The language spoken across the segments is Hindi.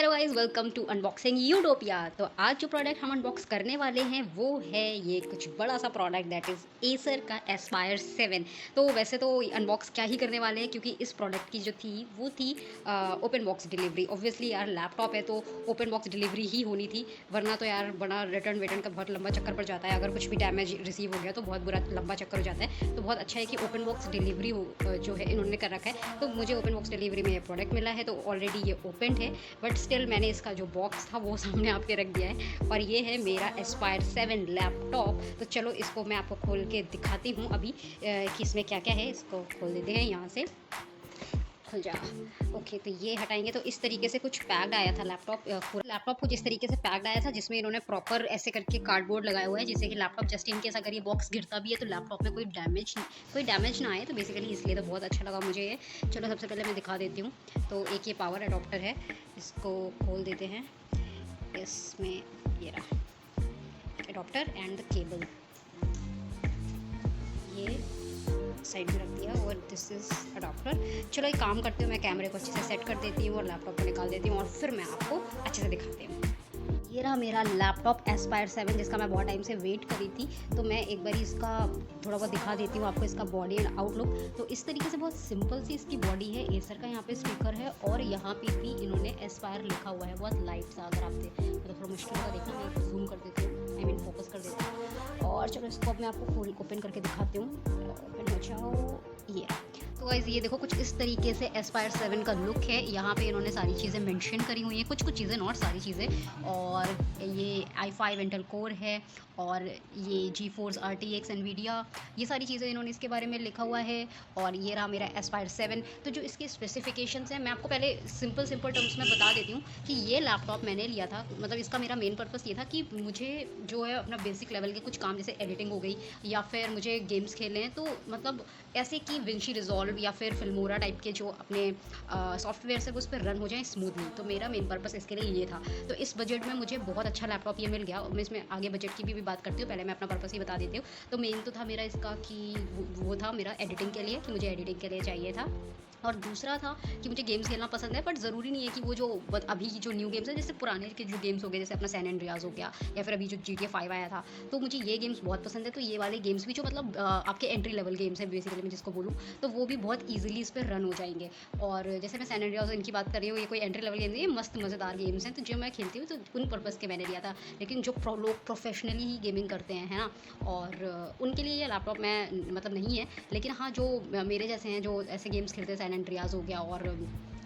Hello guys, welcome to unboxing Utopia. तो आज जो प्रोडक्ट हम अनबॉक्स करने वाले हैं वो है ये कुछ बड़ा सा प्रोडक्ट, दैट इज़ एसर का एस्पायर 7। तो वैसे तो अनबॉक्स क्या ही करने वाले हैं, क्योंकि इस प्रोडक्ट की जो थी वो थी ओपन बॉक्स डिलीवरी। ऑब्वियसली यार लैपटॉप है तो ओपन बॉक्स डिलीवरी ही होनी थी, वरना तो यार बड़ा रिटर्न वेटर्न का बहुत लंबा चक्कर पड़ जाता है। अगर कुछ भी डैमेज रिसीव हो गया तो बहुत बुरा लंबा चक्कर हो जाता है। तो बहुत अच्छा है कि ओपन बॉक्स डिलीवरी हो जो है इन्होंने कर रखा है। तो मुझे ओपन बॉक्स डिलीवरी में ये प्रोडक्ट मिला है, तो ऑलरेडी ये ओपन है, बट स्टिल मैंने इसका जो बॉक्स था वो सामने आपके रख दिया है। और ये है मेरा एस्पायर 7 लैपटॉप। तो चलो इसको मैं आपको खोल के दिखाती हूँ अभी कि इसमें क्या क्या है। इसको खोल देते हैं, यहाँ से खुल जा। ओके, तो ये हटाएंगे। तो इस तरीके से कुछ पैक्ड आया था लैपटॉप, पूरा लैपटॉप कुछ इस तरीके से पैक्ड आया था, जिसमें इन्होंने प्रॉपर ऐसे करके कार्डबोर्ड लगाया हुआ है, जिससे कि लैपटॉप जस्ट इन केस अगर ये बॉक्स गिरता भी है तो लैपटॉप में कोई डैमेज ना आए। तो बेसिकली इसलिए तो बहुत अच्छा लगा मुझे ये। चलो सबसे पहले मैं दिखा देती हूँ। तो एक ये पावर अडोप्टर है, इसको खोल देते हैं। इसमें ये रहा अडोप्टर एंड द केबल, ये साइड में रख दिया, और दिस इज़ अडोप्टर। चलो एक काम करती हूँ, मैं कैमरे को अच्छे से सेट कर देती हूँ और लैपटॉप को निकाल देती हूँ, और फिर मैं आपको अच्छे से दिखाती हूँ। ये रहा मेरा लैपटॉप एस्पायर 7, जिसका मैं बहुत टाइम से वेट करी थी। तो मैं एक बार इसका थोड़ा बहुत दिखा देती हूँ आपको, इसका बॉडी एंड आउटलुक। तो इस तरीके से बहुत सिंपल सी इसकी बॉडी है। एसर का यहाँ पे स्पीकर है, और यहाँ पे भी इन्होंने एस्पायर लिखा हुआ है, बहुत लाइट सा। अगर आप मतलब थोड़ा मुश्किल होगा देखना, मैं जूम कर देती हूँ, आई मीन फोकस कर देती हूँ। और चलो इसको अब मैं आपको खोल ओपन करके दिखाती हूँ। ओपन हो जाओ, ये। तो गाइस ये देखो, कुछ इस तरीके से एस्पायर 7 का लुक है। यहाँ पे इन्होंने सारी चीज़ें मेंशन करी हुई हैं, कुछ चीज़ें नॉट सारी चीज़ें। और ये i5 इंटेल कोर है, और ये GeForce RTX एनवीडिया, ये सारी चीज़ें इन्होंने इसके बारे में लिखा हुआ है। और ये रहा मेरा एस्पायर 7। तो जो इसके स्पेसिफिकेशंस हैं, मैं आपको पहले सिंपल टर्म्स में बता देती हूँ कि ये लैपटॉप मैंने लिया था, मतलब इसका मेरा मेन पर्पस ये था कि मुझे जो है अपना बेसिक लेवल के कुछ काम, जैसे एडिटिंग हो गई या फिर मुझे गेम्स खेलने हैं, तो मतलब ऐसे कि विंची रिजॉल्व या फिर फिल्मोरा टाइप के जो अपने सॉफ्टवेयर से वो उस पर रन हो जाए स्मूथली। तो मेरा मेन पर्पस इसके लिए ये था। तो इस बजट में मुझे बहुत अच्छा लैपटॉप ये मिल गया। और मैं इसमें आगे बजट की भी बात करती हूँ, पहले मैं अपना पर्पस ही बता देती हूँ। तो मेन तो था मेरा इसका कि वो था मेरा एडिटिंग के लिए, कि मुझे एडिटिंग के लिए चाहिए था। और दूसरा था कि मुझे गेम्स खेलना पसंद है, बट ज़रूरी नहीं है कि वो जो अभी की जो न्यू गेम्स है, जैसे पुराने के जो गेम्स हो गए, जैसे अपना सैन एंड्रियास हो गया, या फिर अभी जो GTA 5 आया था, तो मुझे ये गेम्स बहुत पसंद है। तो ये वाले गेम्स भी जो मतलब आपके एंट्री लेवल गेम्स हैं बेसिकली, मैं जिसको बोलूँ, तो वो भी बहुत ईजिली इस पर रन हो जाएंगे। और जैसे मैं सैन एंड्रियास इनकी बात कर रही हूँ, ये कोई एंट्री लेवल गेम्स नहीं, ये मस्त मज़ेदार गेम्स हैं। तो जो मैं खेलती हूँ तो उन पर्पज़ के मैंने लिया था। लेकिन जो लोग प्रोफेशनली ही गेमिंग करते हैं, है ना, और उनके लिए ये लैपटॉप मैं मतलब नहीं है। लेकिन हाँ, जो मेरे जैसे हैं, जो ऐसे गेम्स खेलते हैं, सैन एंड्रियास हो गया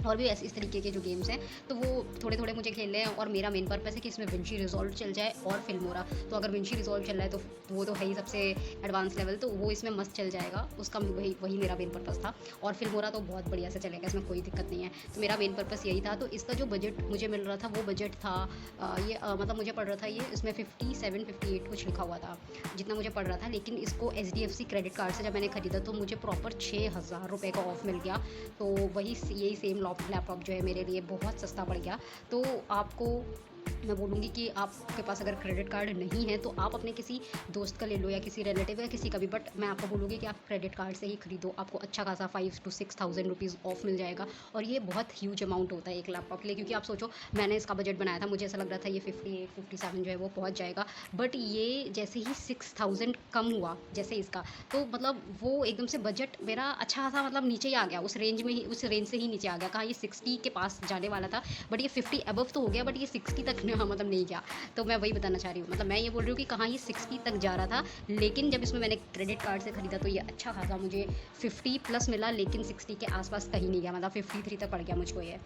और भी ऐसे इस तरीके के जो गेम्स हैं, तो वो थोड़े थोड़े मुझे खेलने हैं। और मेरा मेन पर्पस है कि इसमें विंची रिजॉल्व चल जाए और फिल्मोरा। तो अगर विंची रिजॉल्व चल रहा है तो वो तो है ही सबसे एडवांस लेवल, तो वो इसमें मस्त चल जाएगा। उसका वही मेरा मेन पर्पस था। और फिल्मोरा तो बहुत बढ़िया से चलेगा, इसमें कोई दिक्कत नहीं है। तो मेरा मेन पर्पस यही था। तो इसका जो बजट मुझे मिल रहा था वो बजट था मतलब मुझे पड़ रहा था ये, इसमें 57-58 कुछ लिखा हुआ था, जितना मुझे पड़ रहा था। लेकिन इसको HDFC क्रेडिट कार्ड से जब मैंने खरीदा तो मुझे प्रॉपर 6,000 रुपये का ऑफ मिल गया। तो यही सेम लैपटॉप जो है मेरे लिए बहुत सस्ता पड़ गया। तो आपको मैं बोलूँगी कि आपके पास अगर क्रेडिट कार्ड नहीं है तो आप अपने किसी दोस्त का ले लो, या किसी रिलेटिव या किसी का भी, बट मैं आपको बोलूँगी कि आप क्रेडिट कार्ड से ही खरीदो। आपको अच्छा खासा 5 to 6,000 रुपीज़ ऑफ मिल जाएगा। और ये बहुत ह्यूज अमाउंट होता है एक लैपटॉप के लिए, क्योंकि आप सोचो, मैंने इसका बजट बनाया था, मुझे ऐसा लग रहा था ये 58-57 जो है वो पहुँच जाएगा। बट ये जैसे ही 6,000 कम हुआ जैसे इसका, तो मतलब वो एकदम से बजट मेरा अच्छा खासा मतलब नीचे ही आ गया, उस रेंज से ही नीचे आ गया। कहाँ ये 60 के पास जाने वाला था, बट ये 50 अबव तो हो गया, बट ये 60 तक मतलब नहीं गया। तो मैं वही बताना चाह रही हूँ, मतलब मैं ये बोल रही हूँ कि कहाँ ये 60 तक जा रहा था, लेकिन जब इसमें मैंने क्रेडिट कार्ड से खरीदा तो ये अच्छा खासा मुझे 50 प्लस मिला, लेकिन 60 के आसपास कहीं नहीं गया, मतलब 53 तक पड़ गया मुझको ये।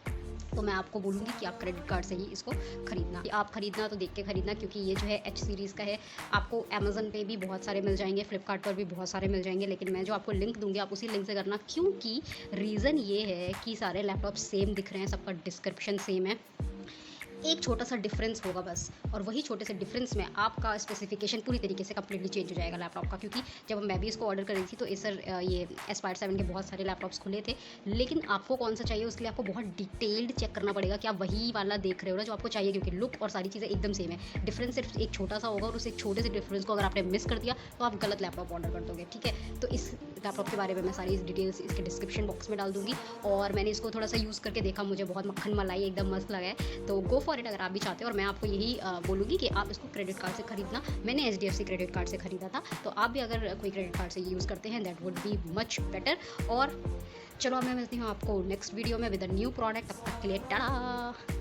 तो मैं आपको बोलूँगी कि आप क्रेडिट कार्ड से ही इसको खरीदना। आप खरीदना तो देख के खरीदना, क्योंकि ये जो है H सीरीज़ का है। आपको अमेज़न पे भी बहुत सारे मिल जाएंगे, फ्लिपकार्ट पर भी बहुत सारे मिल जाएंगे, लेकिन मैं जो आपको लिंक दूंगी आप उसी लिंक से करना, क्योंकि रीज़न ये है कि सारे लैपटॉप सेम दिख रहे हैं, सबका डिस्क्रिप्शन सेम है, एक छोटा सा डिफरेंस होगा बस। और वही छोटे से डिफरेंस में आपका स्पेसिफिकेशन पूरी तरीके से कम्प्लीटली चेंज हो जाएगा लैपटॉप का। क्योंकि जब मैं भी इसको ऑर्डर कर रही थी तो ये एस्पायर 7 के बहुत सारे लैपटॉप्स खुले थे, लेकिन आपको कौन सा चाहिए उसके लिए आपको बहुत डिटेल्ड चेक करना पड़ेगा कि आप वही वाला देख रहे हो ना जो आपको चाहिए, क्योंकि लुक और सारी चीज़ें एकदम सेम है। डिफरेंस सिर्फ एक छोटा सा होगा, और उस एक छोटे से डिफरेंस को अगर आपने मिस कर दिया तो आप गलत लैपटॉप ऑर्डर कर दोगे, ठीक है। तो लैपटॉप के बारे में मैं सारी डिटेल्स इसके डिस्क्रिप्शन बॉक्स में डाल दूँगी। और मैंने इसको थोड़ा सा यूज़ करके देखा, मुझे बहुत मक्खन मलाई एकदम मस्त लगा है, तो गो फॉर इट अगर आप भी चाहते हो। और मैं आपको यही बोलूँगी कि आप इसको क्रेडिट कार्ड से खरीदना। मैंने HDFC क्रेडिट कार्ड से खरीदा था, तो आप भी अगर कोई क्रेडिट कार्ड से यूज़ करते हैं that would be much better. और चलो अब मैं मिलती हूँ आपको नेक्स्ट वीडियो में विद अ न्यू प्रोडक्ट। तब तक के लिए टाटा।